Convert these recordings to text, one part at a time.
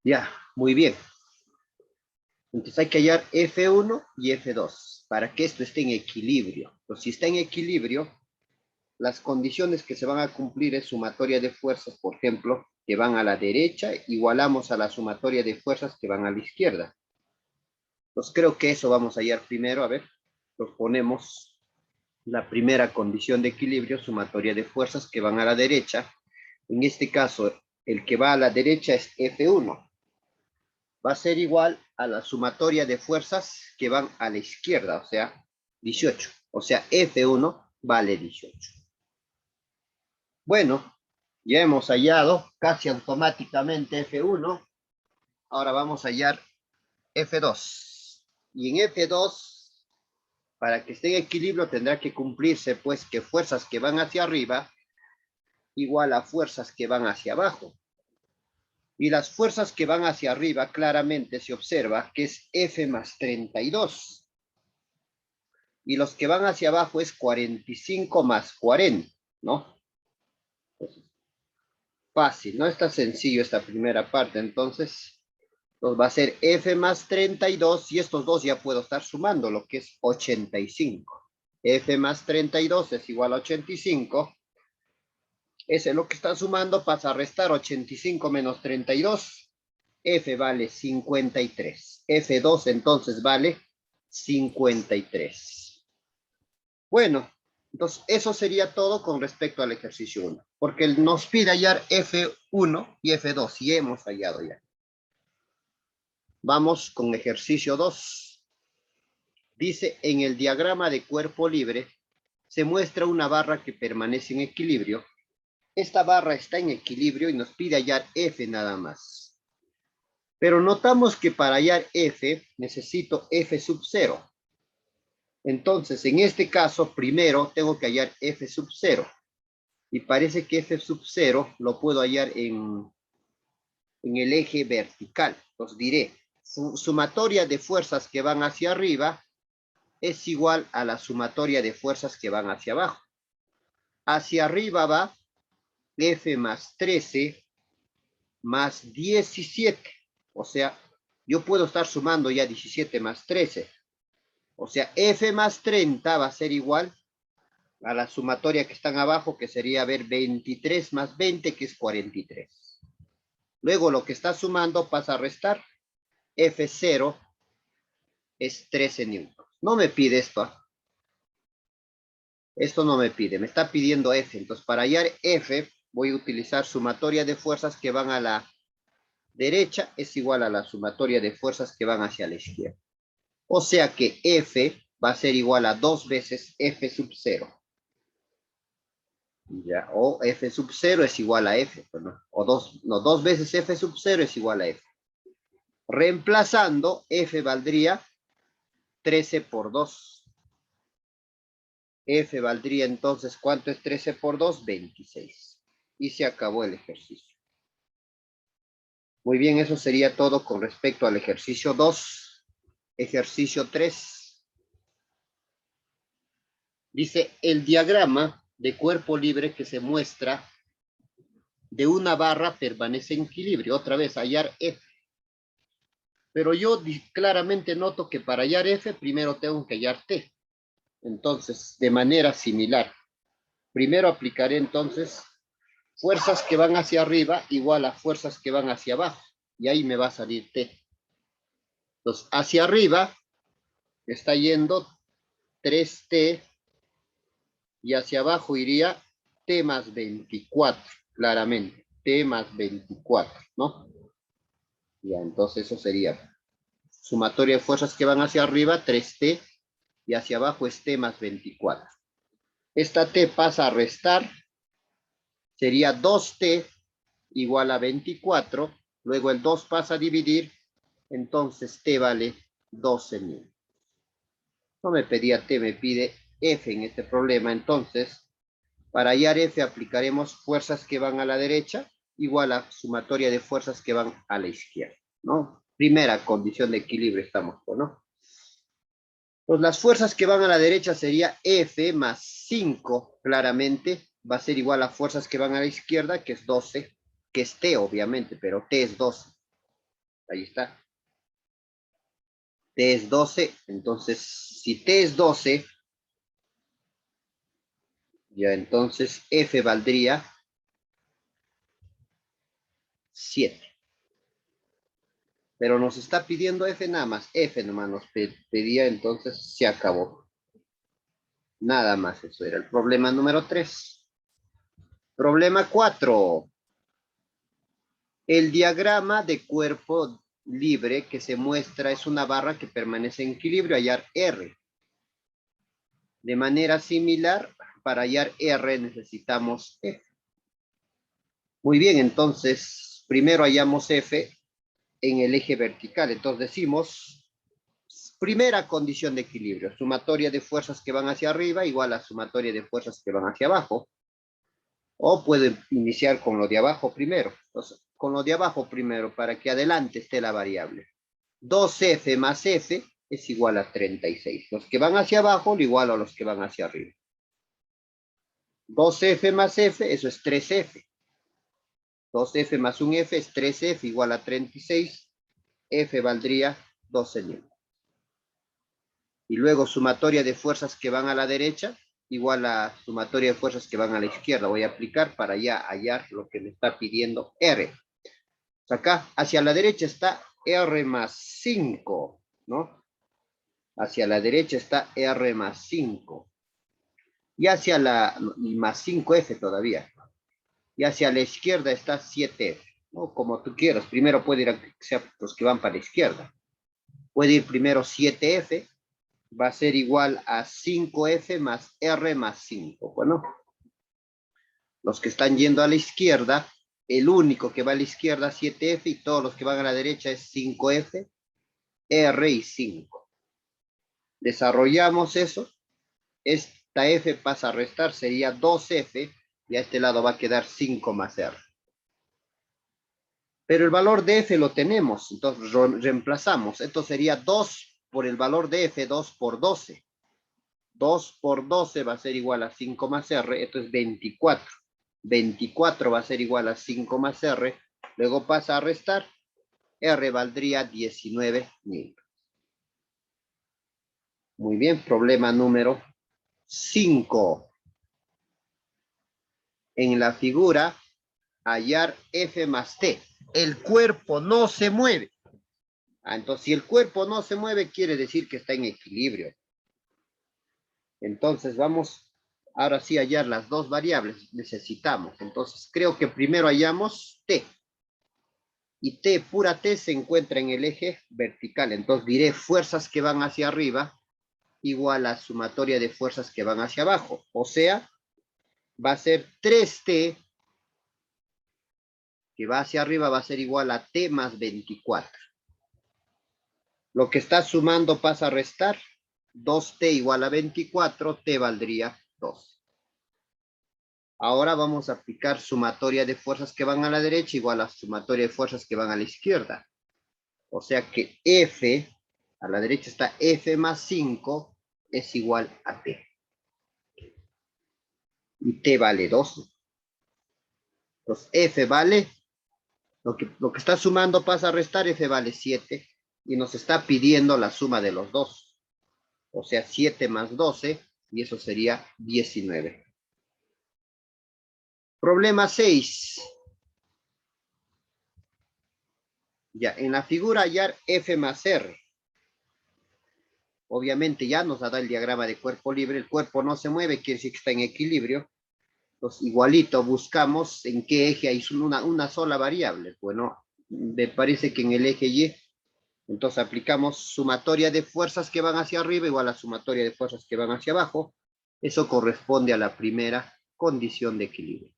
Ya, muy bien. Entonces hay que hallar F1 y F2 para que esto esté en equilibrio. Pues si está en equilibrio, las condiciones que se van a cumplir es sumatoria de fuerzas, por ejemplo, que van a la derecha, igualamos a la sumatoria de fuerzas que van a la izquierda. Entonces creo que eso vamos a hallar primero. A ver, nos ponemos la primera condición de equilibrio, sumatoria de fuerzas que van a la derecha. En este caso, el que va a la derecha es F1. Va a ser igual a la sumatoria de fuerzas que van a la izquierda, o sea, 18. O sea, F1 vale 18. Bueno, ya hemos hallado casi automáticamente F1. Ahora vamos a hallar F2. Y en F2, para que esté en equilibrio, tendrá que cumplirse, pues, que fuerzas que van hacia arriba igual a fuerzas que van hacia abajo. Y las fuerzas que van hacia arriba, claramente se observa que es F más 32. Y los que van hacia abajo es 45 más 40, ¿no? Entonces, fácil, no está sencillo esta primera parte. Entonces, nos va a ser F más 32 y estos dos ya puedo estar sumando, lo que es 85. F más 32 es igual a 85. Ese es lo que está sumando, pasa a restar 85 menos 32. F vale 53. F2 entonces vale 53. Bueno, entonces eso sería todo con respecto al ejercicio 1, porque nos pide hallar F1 y F2 y hemos hallado ya. Vamos con ejercicio 2. Dice, en el diagrama de cuerpo libre se muestra una barra que permanece en equilibrio. Esta barra está en equilibrio y nos pide hallar F nada más. Pero notamos que para hallar F necesito F sub 0. Entonces, en este caso, primero tengo que hallar F sub 0. Y parece que F sub 0 lo puedo hallar en el eje vertical. Os diré, sumatoria de fuerzas que van hacia arriba es igual a la sumatoria de fuerzas que van hacia abajo. Hacia arriba va F más 13 más 17. O sea, yo puedo estar sumando ya 17 más 13. O sea, F más 30 va a ser igual a la sumatoria que están abajo, que sería, a ver, 23 más 20, que es 43. Luego lo que está sumando pasa a restar. F0 es 13 newtons. No me pide esto. Esto no me pide, me está pidiendo F. Entonces, para hallar F, voy a utilizar sumatoria de fuerzas que van a la derecha es igual a la sumatoria de fuerzas que van hacia la izquierda. O sea que F va a ser igual a 2 veces F sub 0. Ya, o F sub 0 es igual a F. Pues no, o 2 veces F sub 0 es igual a F. Reemplazando, F valdría 13 por 2. F valdría entonces, ¿cuánto es 13 por 2? 26. Y se acabó el ejercicio. Muy bien, eso sería todo con respecto al ejercicio 2. Ejercicio 3. Dice, el diagrama de cuerpo libre que se muestra de una barra permanece en equilibrio. Otra vez, hallar F. Pero yo claramente noto que para hallar F, primero tengo que hallar T. Entonces, de manera similar, primero aplicaré entonces fuerzas que van hacia arriba igual a fuerzas que van hacia abajo. Y ahí me va a salir T. Entonces, hacia arriba está yendo 3T y hacia abajo iría T más 24, claramente. T más 24, ¿no? Ya, entonces eso sería sumatoria de fuerzas que van hacia arriba, 3T, y hacia abajo es T más 24. Esta T pasa a restar, sería 2T igual a 24, luego el 2 pasa a dividir, entonces T vale 12.000. No me pedía T, me pide F en este problema, entonces para hallar F aplicaremos fuerzas que van a la derecha igual a sumatoria de fuerzas que van a la izquierda, ¿no? Primera condición de equilibrio estamos, ¿no? Pues las fuerzas que van a la derecha sería F más 5, claramente, va a ser igual a fuerzas que van a la izquierda, que es 12, que es T obviamente, pero T es 12. Ahí está. T es 12, entonces si T es 12, ya entonces F valdría 7. Pero nos está pidiendo F nada más. F nomás nos pedía, entonces se acabó. Nada más, eso era el problema número 3. Problema 4. El diagrama de cuerpo libre que se muestra es una barra que permanece en equilibrio, hallar R. De manera similar, para hallar R necesitamos F. Muy bien, entonces, primero hallamos F en el eje vertical. Entonces decimos, primera condición de equilibrio, sumatoria de fuerzas que van hacia arriba igual a sumatoria de fuerzas que van hacia abajo. O pueden iniciar con lo de abajo primero. Entonces, con lo de abajo primero para que adelante esté la variable. 2F más F es igual a 36. Los que van hacia abajo lo igual a los que van hacia arriba. 2F más F, eso es 3F. 2F más un F es 3F igual a 36. F valdría 12 newtons. Y luego sumatoria de fuerzas que van a la derecha igual a sumatoria de fuerzas que van a la izquierda. Voy a aplicar para ya hallar lo que me está pidiendo R. Acá, hacia la derecha está R más 5, ¿no? Hacia la derecha está R más 5. Y hacia la, y más 5F todavía. Y hacia la izquierda está 7F, ¿no? Como tú quieras. Primero puede ir a los que van para la izquierda. Puede ir primero 7F, va a ser igual a 5F más R más 5. Bueno, los que están yendo a la izquierda, el único que va a la izquierda 7F y todos los que van a la derecha es 5F, R y 5. Desarrollamos eso. Esta F pasa a restar, sería 2F y a este lado va a quedar 5 más R. Pero el valor de F lo tenemos, entonces reemplazamos. Esto sería 2 por el valor de F, 2 por 12. 2 por 12 va a ser igual a 5 más R, esto es 24. 24 va a ser igual a 5 más R, luego pasa a restar, R valdría 19 newtons. Muy bien, problema número 5. En la figura, hallar F más T. El cuerpo no se mueve. Entonces, si el cuerpo no se mueve, quiere decir que está en equilibrio. Entonces, vamos ahora sí a hallar las dos variables. Necesitamos. Entonces, creo que primero hallamos T. Y T, pura T, se encuentra en el eje vertical. Entonces, diré fuerzas que van hacia arriba igual a sumatoria de fuerzas que van hacia abajo. O sea, va a ser 3T que va hacia arriba va a ser igual a T más 24. Lo que está sumando pasa a restar. 2T igual a 24, T valdría 2. Ahora vamos a aplicar sumatoria de fuerzas que van a la derecha igual a sumatoria de fuerzas que van a la izquierda. O sea que F, a la derecha está F más 5, es igual a T. Y T vale 2. Entonces F vale, lo que está sumando pasa a restar, F vale 7. Y nos está pidiendo la suma de los dos. O sea, 7 más 12, y eso sería 19. Problema 6. Ya, en la figura hallar F más R. Obviamente ya nos da el diagrama de cuerpo libre. El cuerpo no se mueve, quiere decir que está en equilibrio. Entonces, igualito, buscamos en qué eje hay una sola variable. Bueno, me parece que en el eje Y. Entonces aplicamos sumatoria de fuerzas que van hacia arriba igual a sumatoria de fuerzas que van hacia abajo. Eso corresponde a la primera condición de equilibrio.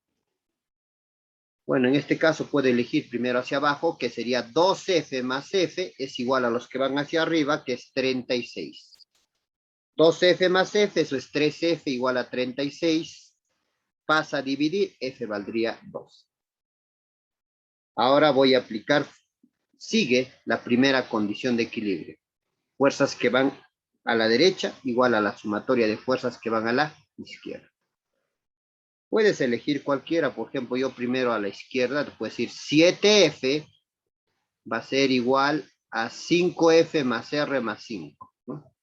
Bueno, en este caso puede elegir primero hacia abajo, que sería 2F más F es igual a los que van hacia arriba, que es 36. 2F más F, eso es 3F igual a 36. Pasa a dividir, F valdría 2. Ahora voy a aplicar, sigue la primera condición de equilibrio. Fuerzas que van a la derecha igual a la sumatoria de fuerzas que van a la izquierda. Puedes elegir cualquiera, por ejemplo, yo primero a la izquierda, te puedo decir 7F va a ser igual a 5F más R más 5, ¿no?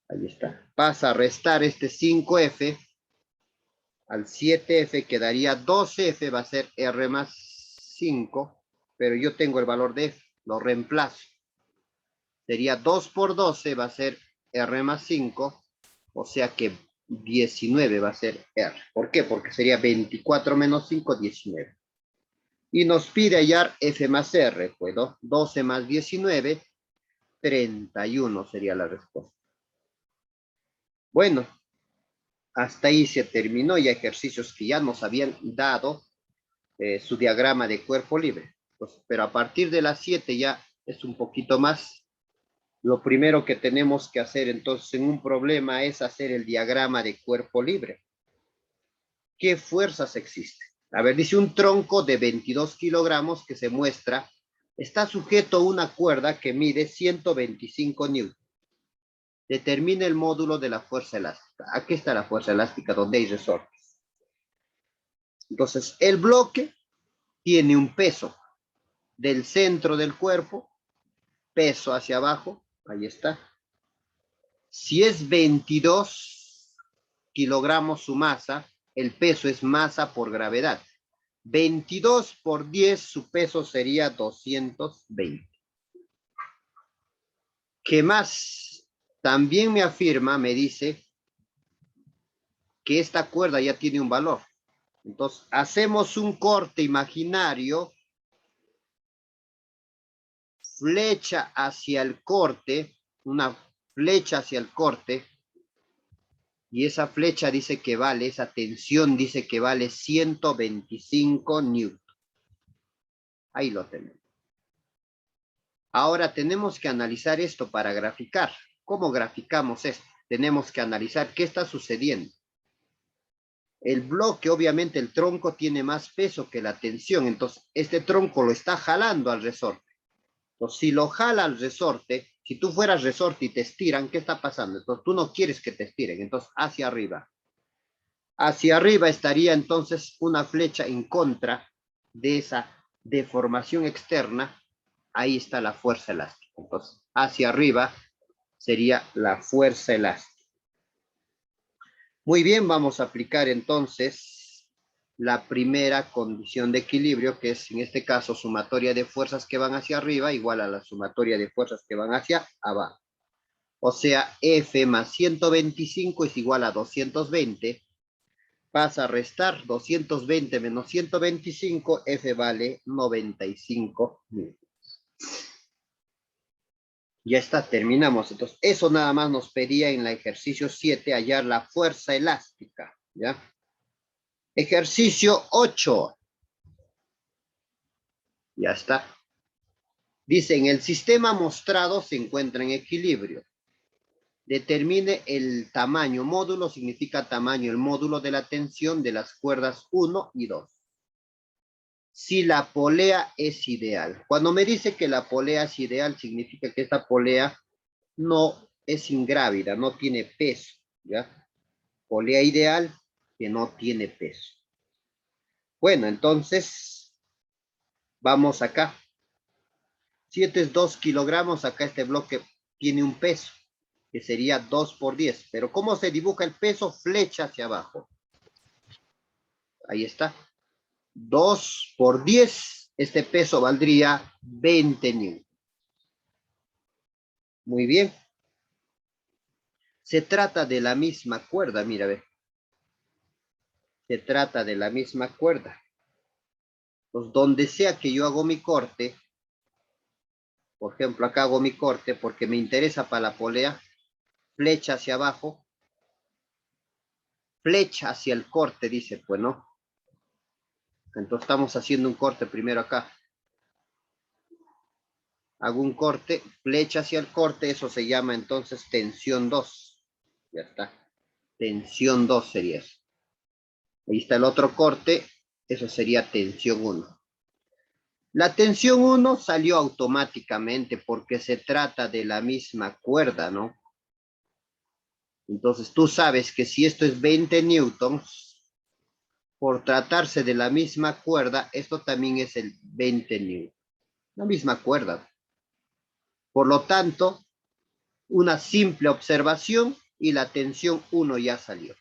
Ahí está. Pasa a restar este 5F. Al 7F quedaría 12F, va a ser R más 5, pero yo tengo el valor de F, lo reemplazo. Sería 2 por 12, va a ser R más 5, o sea que 19 va a ser R. ¿Por qué? Porque sería 24 menos 5, 19. Y nos pide hallar F más R, pues 12 más 19, 31 sería la respuesta. Bueno, hasta ahí se terminó ya ejercicios que ya nos habían dado su diagrama de cuerpo libre. Pues, pero a partir de las 7 ya es un poquito más. Lo primero que tenemos que hacer entonces en un problema es hacer el diagrama de cuerpo libre. ¿Qué fuerzas existen? A ver, dice un tronco de 22 kilogramos que se muestra, está sujeto a una cuerda que mide 125 newtons. Determina el módulo de la fuerza elástica. Aquí está la fuerza elástica donde hay resortes. Entonces, el bloque tiene un peso del centro del cuerpo, peso hacia abajo, ahí está. Si es 22 kilogramos su masa, el peso es masa por gravedad. 22 por 10, su peso sería 220. ¿Qué más? También me afirma, me dice, que esta cuerda ya tiene un valor. Entonces, hacemos un corte imaginario, flecha hacia el corte, una flecha hacia el corte, y esa flecha dice que vale, esa tensión dice que vale 125 newton. Ahí lo tenemos. Ahora tenemos que analizar esto para graficar. ¿Cómo graficamos esto? Tenemos que analizar qué está sucediendo. El bloque, obviamente el tronco tiene más peso que la tensión, entonces este tronco lo está jalando al resorte. Entonces, si lo jala al resorte, si tú fueras resorte y te estiran, ¿qué está pasando? Entonces tú no quieres que te estiren, entonces hacia arriba. Hacia arriba estaría entonces una flecha en contra de esa deformación externa. Ahí está la fuerza elástica. Entonces, hacia arriba sería la fuerza elástica. Muy bien, vamos a aplicar entonces la primera condición de equilibrio, que es en este caso sumatoria de fuerzas que van hacia arriba igual a la sumatoria de fuerzas que van hacia abajo. O sea, F más 125 es igual a 220. Pasa a restar 220 menos 125, F vale 95 newtons. Ya está, terminamos. Entonces, eso nada más nos pedía en el ejercicio 7 hallar la fuerza elástica, ¿ya? Ejercicio 8. Ya está. Dice, en el sistema mostrado se encuentra en equilibrio. Determine el tamaño. Módulo significa tamaño, el módulo de la tensión de las cuerdas 1 y 2. Si la polea es ideal. Cuando me dice que la polea es ideal, significa que esta polea no es ingrávida, no tiene peso, ¿ya? Polea ideal que no tiene peso. Bueno, entonces, vamos acá. Si este es 2 kilogramos, acá este bloque tiene un peso, que sería 2 por 10. Pero ¿cómo se dibuja el peso? Flecha hacia abajo. Ahí está. 2 por 10, este peso valdría 20 newtons. Muy bien. Se trata de la misma cuerda, mira, ve. Se trata de la misma cuerda. Pues donde sea que yo hago mi corte, por ejemplo, acá hago mi corte porque me interesa para la polea, flecha hacia abajo, flecha hacia el corte, dice, pues no. Entonces estamos haciendo un corte primero acá. Hago un corte, flecha hacia el corte, eso se llama entonces tensión 2. Ya está. Tensión 2 sería eso. Ahí está el otro corte, eso sería tensión 1. La tensión 1 salió automáticamente porque se trata de la misma cuerda, ¿no? Entonces tú sabes que si esto es 20 newtons, por tratarse de la misma cuerda, esto también es el 20 newtons. La misma cuerda. Por lo tanto, una simple observación y la tensión 1 ya salió.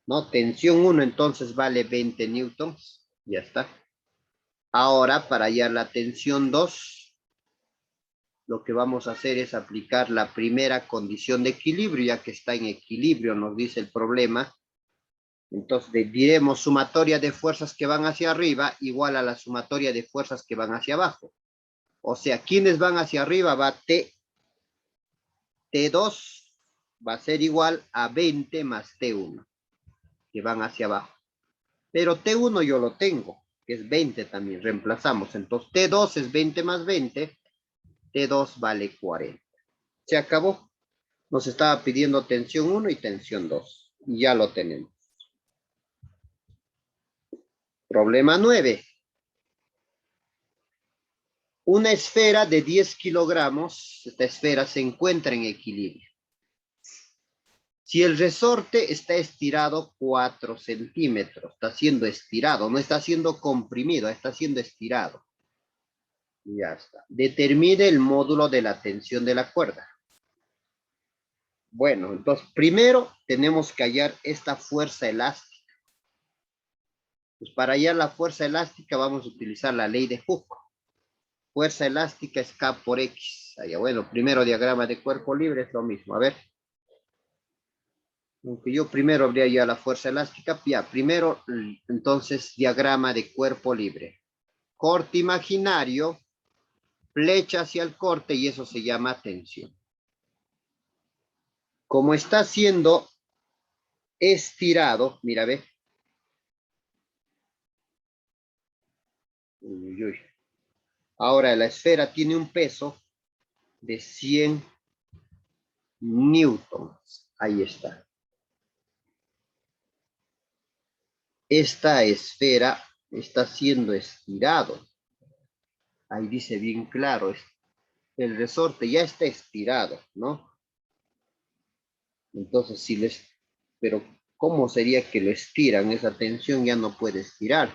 ¿No? Tensión 1 entonces vale 20 newtons. Ya está. Ahora, para hallar la tensión 2, lo que vamos a hacer es aplicar la primera condición de equilibrio, ya que está en equilibrio, nos dice el problema. Entonces, diremos sumatoria de fuerzas que van hacia arriba igual a la sumatoria de fuerzas que van hacia abajo. O sea, quienes van hacia arriba va T2 va a ser igual a 20 más T1, que van hacia abajo. Pero T1 yo lo tengo, que es 20 también, reemplazamos. Entonces, T2 es 20 más 20, T2 vale 40. Se acabó. Nos estaba pidiendo tensión 1 y tensión 2. Y ya lo tenemos. Problema 9. Una esfera de 10 kilogramos, esta esfera se encuentra en equilibrio. Si el resorte está estirado 4 centímetros, está siendo estirado, no está siendo comprimido, está siendo estirado. Ya está. Determine el módulo de la tensión de la cuerda. Bueno, entonces primero tenemos que hallar esta fuerza elástica. Pues para hallar la fuerza elástica vamos a utilizar la ley de Hooke. Fuerza elástica es K por X. Allá, bueno, primero diagrama de cuerpo libre es lo mismo. A ver. Aunque yo primero habría ya la fuerza elástica. Ya, primero, entonces, diagrama de cuerpo libre. Corte imaginario, flecha hacia el corte y eso se llama tensión. Como está siendo estirado, mira, ve. Uy, uy, uy. Ahora la esfera tiene un peso de 100 newtons. Ahí está. Esta esfera está siendo estirado. Ahí dice bien claro, el resorte ya está estirado, ¿no? Entonces, si les... Pero, ¿cómo sería que lo estiran? Esa tensión ya no puede estirar.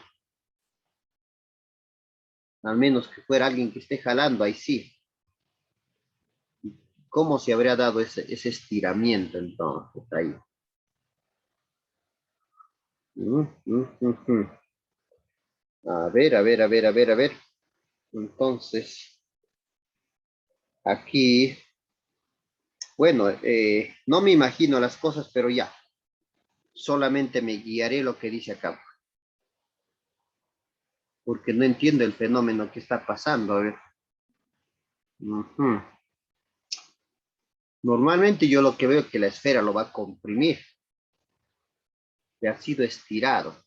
Al menos que fuera alguien que esté jalando, ahí sí. ¿Cómo se habría dado ese estiramiento entonces ahí? A ver, a ver, a ver, a ver, a ver. Entonces, aquí, bueno, no me imagino las cosas, pero ya. Solamente me guiaré lo que dice acá. Porque no entiendo el fenómeno que está pasando. A ver. Normalmente yo lo que veo es que la esfera lo va a comprimir. Que ha sido estirado.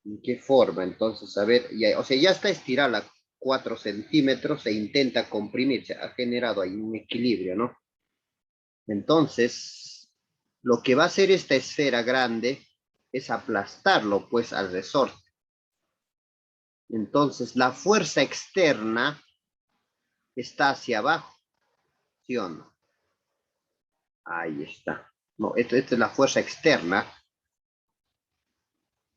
¿En qué forma? Entonces, a ver, ya, o sea, ya está estirada a 4 centímetros e intenta comprimirse. Ha generado ahí un equilibrio, ¿no? Entonces, lo que va a hacer esta esfera grande es aplastarlo, pues, al resorte. Entonces, la fuerza externa está hacia abajo, ¿sí o no? Ahí está. No, esto es la fuerza externa,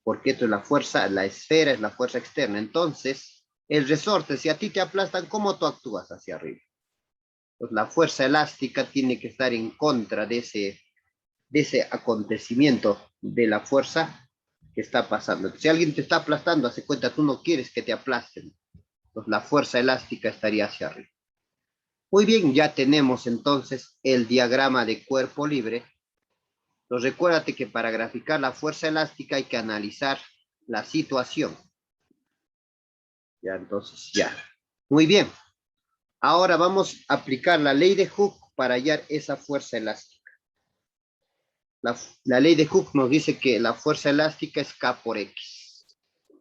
porque esto es la fuerza, la esfera es la fuerza externa. Entonces, el resorte, si a ti te aplastan, ¿cómo tú actúas hacia arriba? Pues la fuerza elástica tiene que estar en contra de ese acontecimiento de la fuerza que está pasando. Si alguien te está aplastando, hace cuenta, tú no quieres que te aplasten. Pues la fuerza elástica estaría hacia arriba. Muy bien, ya tenemos entonces el diagrama de cuerpo libre. Entonces recuérdate que para graficar la fuerza elástica hay que analizar la situación. Ya, entonces, ya. Muy bien. Ahora vamos a aplicar la ley de Hooke para hallar esa fuerza elástica. La ley de Hooke nos dice que la fuerza elástica es K por X.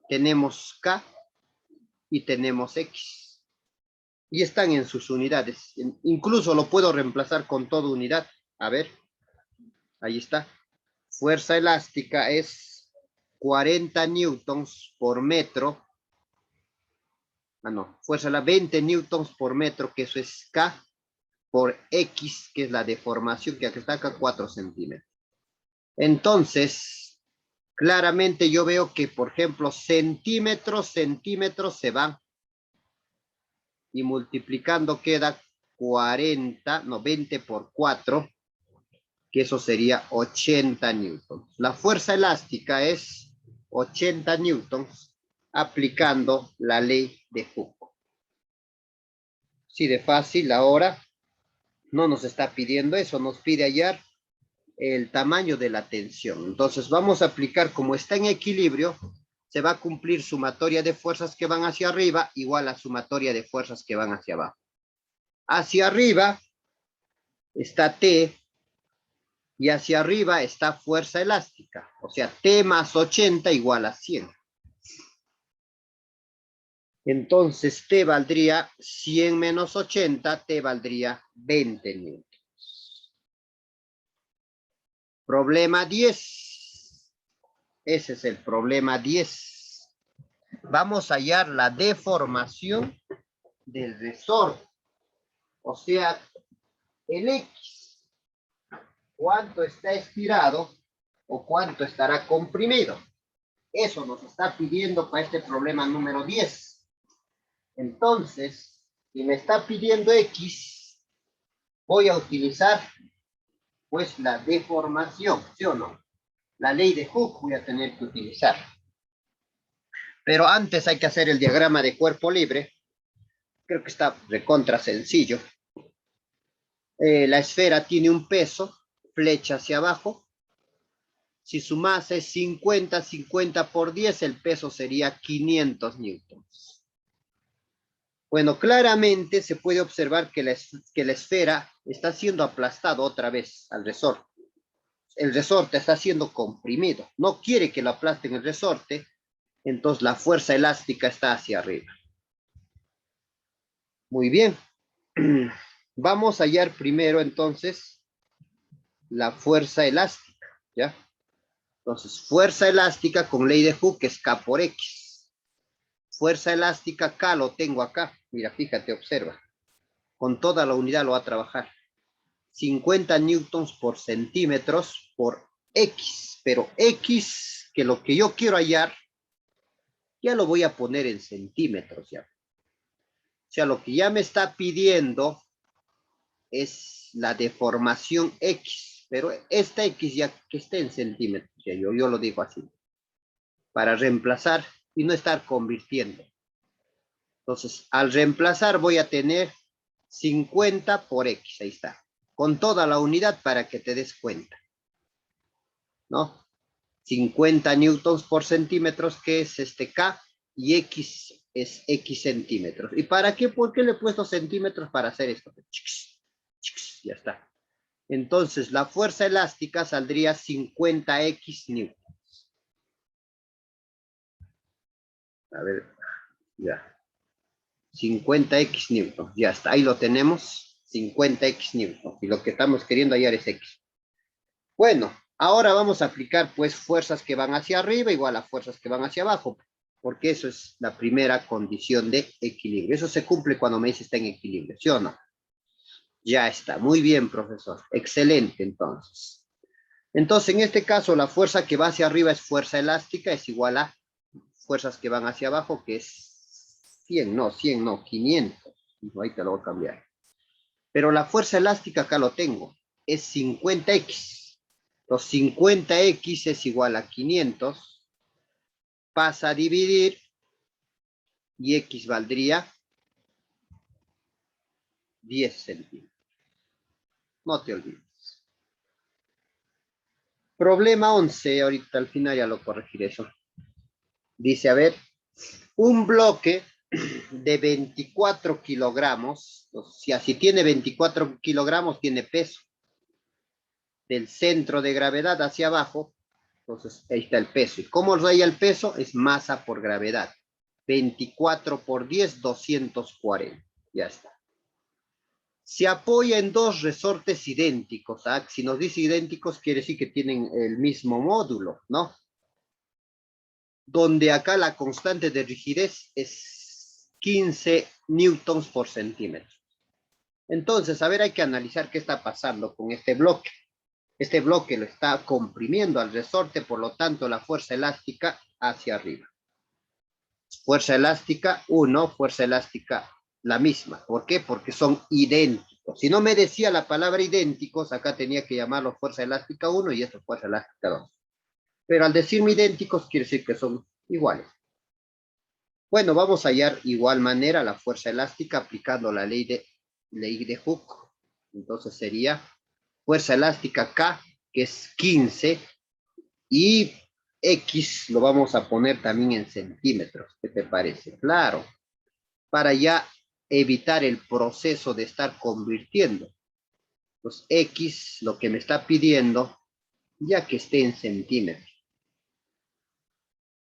Tenemos K y tenemos X. Y están en sus unidades. Incluso lo puedo reemplazar con toda unidad. A ver, ahí está. Fuerza elástica es 40 newtons por metro. Ah, no, fuerza la 20 newtons por metro, que eso es K por X, que es la deformación, que aquí está acá 4 centímetros. Entonces, claramente yo veo que, por ejemplo, centímetros se van. y multiplicando queda 40, no, 20 por 4, que eso sería 80 newtons. La fuerza elástica es 80 newtons aplicando la ley de Hooke. Sí, de fácil. Ahora no nos está pidiendo eso, nos pide hallar el tamaño de la tensión. Entonces vamos a aplicar, como está en equilibrio, se va a cumplir sumatoria de fuerzas que van hacia arriba igual a sumatoria de fuerzas que van hacia abajo. Hacia arriba está T y hacia arriba está fuerza elástica. O sea, T más 80 igual a 100. Entonces T valdría 100 menos 80, T valdría 20 newtons. Problema 10. Ese es el problema 10. Vamos a hallar la deformación del resorte. O sea, el X. ¿Cuánto está estirado o cuánto estará comprimido? Eso nos está pidiendo para este problema número 10. Entonces, si me está pidiendo X, voy a utilizar pues la deformación, ¿sí o no? La ley de Hooke voy a tener que utilizar. Pero antes hay que hacer el diagrama de cuerpo libre. Creo que está recontra sencillo. La esfera tiene un peso, flecha hacia abajo. Si su masa es 50, 50 por 10, el peso sería 500 newtons. Bueno, claramente se puede observar que la esfera está siendo aplastada otra vez al resorte. El resorte está siendo comprimido. No quiere que lo aplasten el resorte, entonces la fuerza elástica está hacia arriba. Muy bien. Vamos a hallar primero entonces la fuerza elástica, ¿ya? Entonces, fuerza elástica con ley de Hooke es K por X. Fuerza elástica K lo tengo acá. Mira, fíjate, observa. Con toda la unidad lo va a trabajar. 50 newtons por centímetros por X. Pero X, que lo que yo quiero hallar, ya lo voy a poner en centímetros ya. O sea, lo que ya me está pidiendo es la deformación X, pero esta X ya que esté en centímetros, ya yo lo digo así, para reemplazar y no estar convirtiendo. Entonces, al reemplazar voy a tener 50 por X, ahí está, con toda la unidad para que te des cuenta, ¿no? 50 newtons por centímetros, que es este K, y X es X centímetros. ¿Y para qué? ¿Por qué le he puesto centímetros para hacer esto? Ya está. Entonces, la fuerza elástica saldría 50x newtons. A ver, ya. 50x newtons, ya está. Ahí lo tenemos, 50x newtons. Y lo que estamos queriendo hallar es x. Bueno, ahora vamos a aplicar pues fuerzas que van hacia arriba igual a fuerzas que van hacia abajo. Porque eso es la primera condición de equilibrio. Eso se cumple cuando me dice está en equilibrio, ¿sí o no? Ya está, muy bien, profesor. Excelente, entonces. Entonces, en este caso, la fuerza que va hacia arriba es fuerza elástica, es igual a fuerzas que van hacia abajo, que es 100 no, 500. Ahí te lo voy a cambiar. Pero la fuerza elástica acá lo tengo, es 50x. Los 50x es igual a 500. Pasa a dividir y x valdría 10 centímetros. No te olvides. Problema 11, ahorita al final ya lo corregiré eso. Dice, a ver, un bloque de 24 kilogramos, o sea, si tiene 24 kilogramos, tiene peso. Del centro de gravedad hacia abajo, entonces ahí está el peso. ¿Y cómo raya el peso? Es masa por gravedad. 24 por 10, 240. Ya está. Se apoya en dos resortes idénticos. ¿Ah? Si nos dice idénticos, quiere decir que tienen el mismo módulo, ¿no? Donde acá la constante de rigidez es 15 newtons por centímetro. Entonces, a ver, hay que analizar qué está pasando con este bloque. Este bloque lo está comprimiendo al resorte, por lo tanto, la fuerza elástica hacia arriba. Fuerza elástica 1, fuerza elástica la misma. ¿Por qué? Porque son idénticos. Si no me decía la palabra idénticos, acá tenía que llamarlo fuerza elástica 1 y esto fuerza elástica 2. Pero al decirme idénticos, quiere decir que son iguales. Bueno, vamos a hallar igual manera la fuerza elástica aplicando la ley de Hooke. Entonces sería fuerza elástica K, que es 15, y X lo vamos a poner también en centímetros. ¿Qué te parece? Claro, para ya evitar el proceso de estar convirtiendo. Pues X, lo que me está pidiendo, ya que esté en centímetros.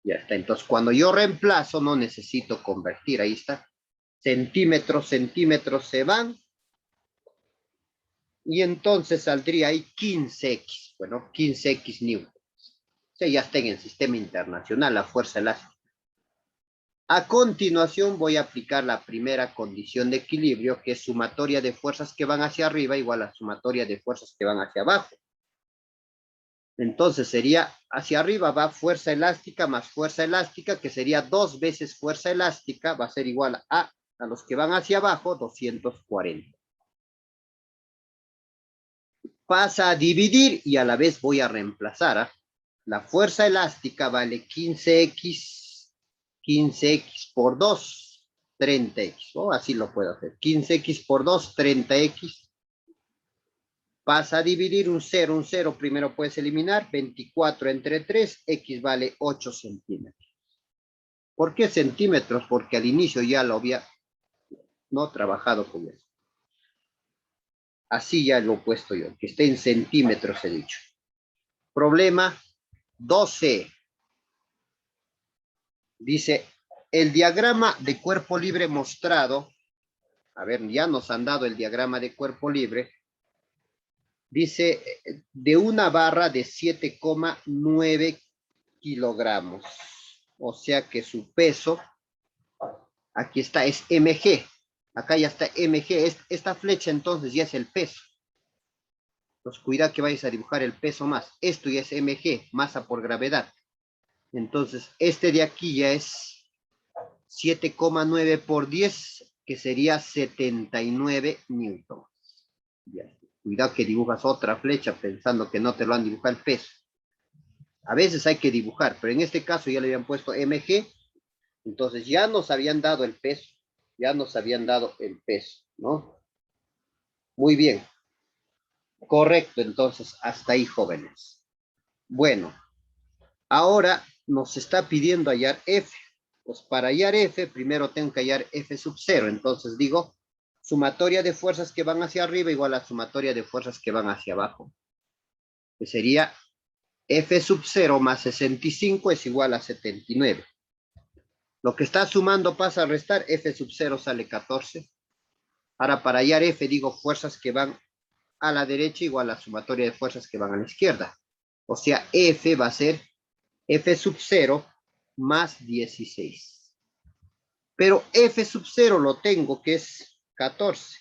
Ya está. Entonces, cuando yo reemplazo, no necesito convertir. Ahí está. Centímetros, centímetros se van. Y entonces saldría ahí 15X. Bueno, 15X newton. O sea, ya está en el sistema internacional, la fuerza elástica. A continuación voy a aplicar la primera condición de equilibrio, que es sumatoria de fuerzas que van hacia arriba igual a sumatoria de fuerzas que van hacia abajo. Entonces sería, hacia arriba va fuerza elástica más fuerza elástica, que sería 2 veces fuerza elástica, va a ser igual a los que van hacia abajo, 240. Pasa a dividir y a la vez voy a reemplazar. La fuerza elástica vale 15X por 2, 30X. ¿No? Así lo puedo hacer. 15X por 2, 30X. Pasa a dividir un 0 primero puedes eliminar, 24 entre 3, X vale 8 centímetros. ¿Por qué centímetros? Porque al inicio ya lo había no trabajado con eso. Así ya lo he puesto yo, que esté en centímetros he dicho. Problema 12. Dice, el diagrama de cuerpo libre mostrado, a ver, ya nos han dado el diagrama de cuerpo libre, dice, de una barra de 7,9 kilogramos. O sea que su peso, aquí está, es mg. Acá ya está mg. Esta flecha entonces ya es el peso. Entonces cuidado que vayas a dibujar el peso más. Esto ya es mg, masa por gravedad. Entonces este de aquí ya es 7,9 por 10, que sería 79 newtons. Ya. Cuidado que dibujas otra flecha pensando que no te lo han dibujado el peso. A veces hay que dibujar, pero en este caso ya le habían puesto mg, entonces ya nos habían dado el peso, ¿no? Muy bien. Correcto, entonces, hasta ahí, jóvenes. Bueno, ahora nos está pidiendo hallar F. Pues para hallar F, primero tengo que hallar F sub 0. Entonces digo, sumatoria de fuerzas que van hacia arriba igual a sumatoria de fuerzas que van hacia abajo. Que sería F sub 0 más 65 es igual a 79. Lo que está sumando pasa a restar, F sub 0 sale 14. Ahora para hallar F digo fuerzas que van a la derecha igual a la sumatoria de fuerzas que van a la izquierda. O sea, F va a ser F sub 0 más 16. Pero F sub 0 lo tengo que es 14.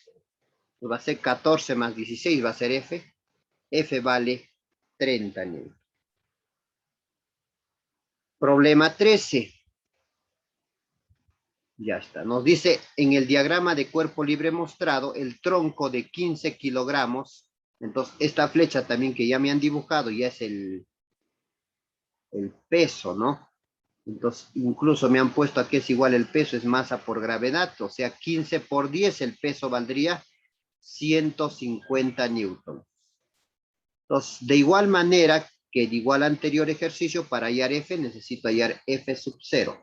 Pues va a ser 14 más 16, va a ser F. F vale 30 newtons. Problema 13. Ya está. Nos dice en el diagrama de cuerpo libre mostrado el tronco de 15 kilogramos. Entonces, esta flecha también que ya me han dibujado ya es el peso, ¿no? Entonces, incluso me han puesto aquí es igual el peso, es masa por gravedad, o sea, 15 por 10, el peso valdría 150 newtons. Entonces, de igual manera que de igual anterior ejercicio, para hallar F, necesito hallar F sub 0.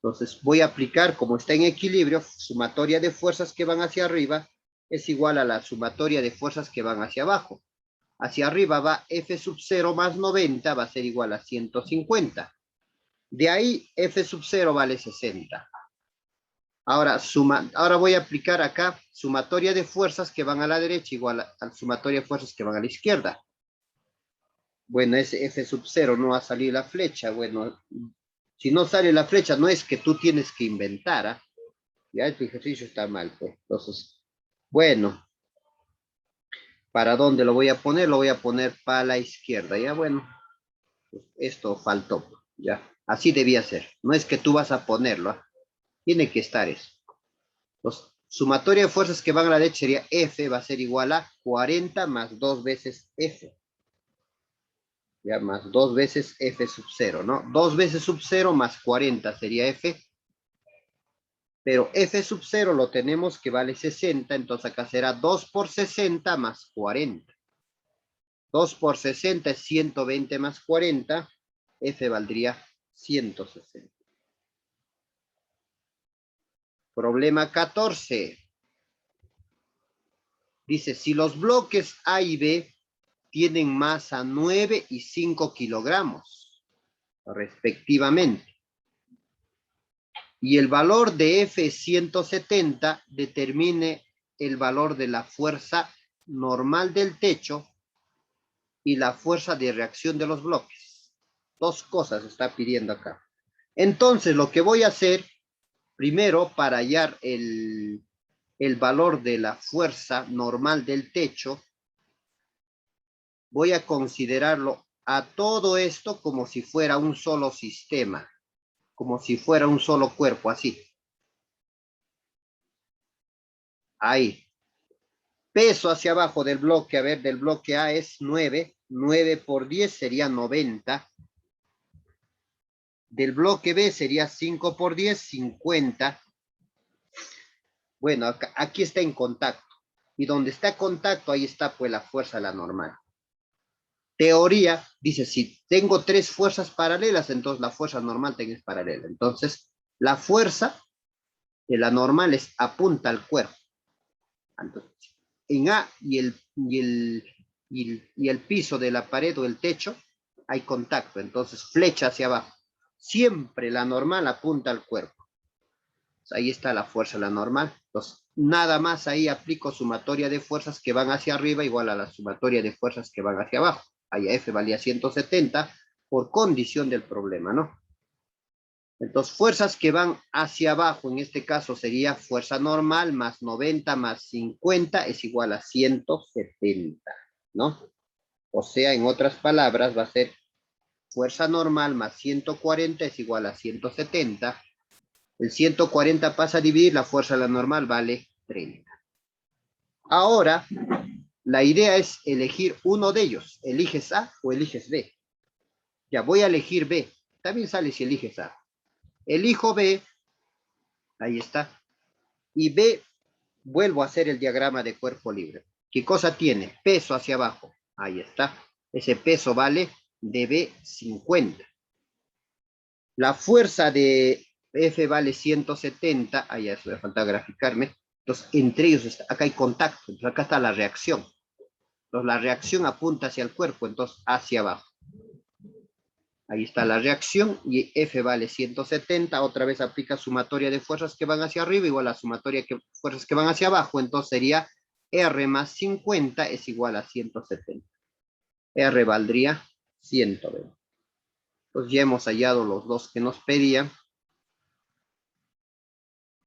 Entonces, voy a aplicar, como está en equilibrio, sumatoria de fuerzas que van hacia arriba es igual a la sumatoria de fuerzas que van hacia abajo. Hacia arriba va F sub 0 más 90, va a ser igual a 150. De ahí F sub 0 vale 60. Ahora voy a aplicar acá sumatoria de fuerzas que van a la derecha igual a sumatoria de fuerzas que van a la izquierda. Bueno, ese F sub 0 no va a salir la flecha. Bueno, si no sale la flecha, no es que tú tienes que inventar. ¿Ah? Ya este ejercicio está mal. Pues. Entonces, bueno, ¿para dónde lo voy a poner? Lo voy a poner para la izquierda. Ya, bueno, pues esto faltó. Ya, así debía ser. No es que tú vas a ponerlo. ¿Ah? Tiene que estar eso. Los sumatoria de fuerzas que van a la derecha sería F, va a ser igual a 40 más 2 veces F. Ya, más 2 veces F sub 0, ¿no? 2 veces sub 0 más 40 sería F. Pero F sub 0 lo tenemos que vale 60, entonces acá será 2 por 60 más 40. 2 por 60 es 120 más 40, F valdría 160. Problema 14. Dice, si los bloques A y B tienen masa 9 y 5 kilogramos, respectivamente, y el valor de F es 170, determine el valor de la fuerza normal del techo y la fuerza de reacción de los bloques. Dos cosas está pidiendo acá. Entonces, lo que voy a hacer, primero, para hallar el valor de la fuerza normal del techo, voy a considerarlo a todo esto como si fuera un solo sistema, como si fuera un solo cuerpo, así. Ahí. Peso hacia abajo del bloque, a ver, del bloque A es 9. 9 por 10 sería 90. Del bloque B sería 5 por 10, 50. Bueno, acá, aquí está en contacto. Y donde está contacto, ahí está pues la fuerza, la normal. Teoría dice, si tengo tres fuerzas paralelas, entonces la fuerza normal es paralela. Entonces, la fuerza de la normal es apunta al cuerpo. Entonces, en A y el piso de la pared o el techo hay contacto, entonces flecha hacia abajo. Siempre la normal apunta al cuerpo. Ahí está la fuerza, la normal. Entonces, nada más ahí aplico sumatoria de fuerzas que van hacia arriba igual a la sumatoria de fuerzas que van hacia abajo. Ahí F valía 170 por condición del problema, ¿no? Entonces, fuerzas que van hacia abajo, en este caso sería fuerza normal más 90 más 50 es igual a 170, ¿no? O sea, en otras palabras, va a ser fuerza normal más 140 es igual a 170. El 140 pasa a dividir, la fuerza de la normal vale 30. Ahora, la idea es elegir uno de ellos. ¿Eliges A o eliges B? Ya, voy a elegir B. También sale si eliges A. Elijo B. Ahí está. Y B, vuelvo a hacer el diagrama de cuerpo libre. ¿Qué cosa tiene? Peso hacia abajo. Ahí está. Ese peso vale de B 50. La fuerza de F vale 170. Ahí ya me falta graficarme. Entonces, entre ellos, acá hay contacto. Entonces, acá está la reacción. Entonces, la reacción apunta hacia el cuerpo, entonces hacia abajo. Ahí está la reacción y F vale 170. Otra vez aplica sumatoria de fuerzas que van hacia arriba igual a sumatoria de fuerzas que van hacia abajo. Entonces sería R más 50 es igual a 170. R valdría 120. Pues ya hemos hallado los dos que nos pedían.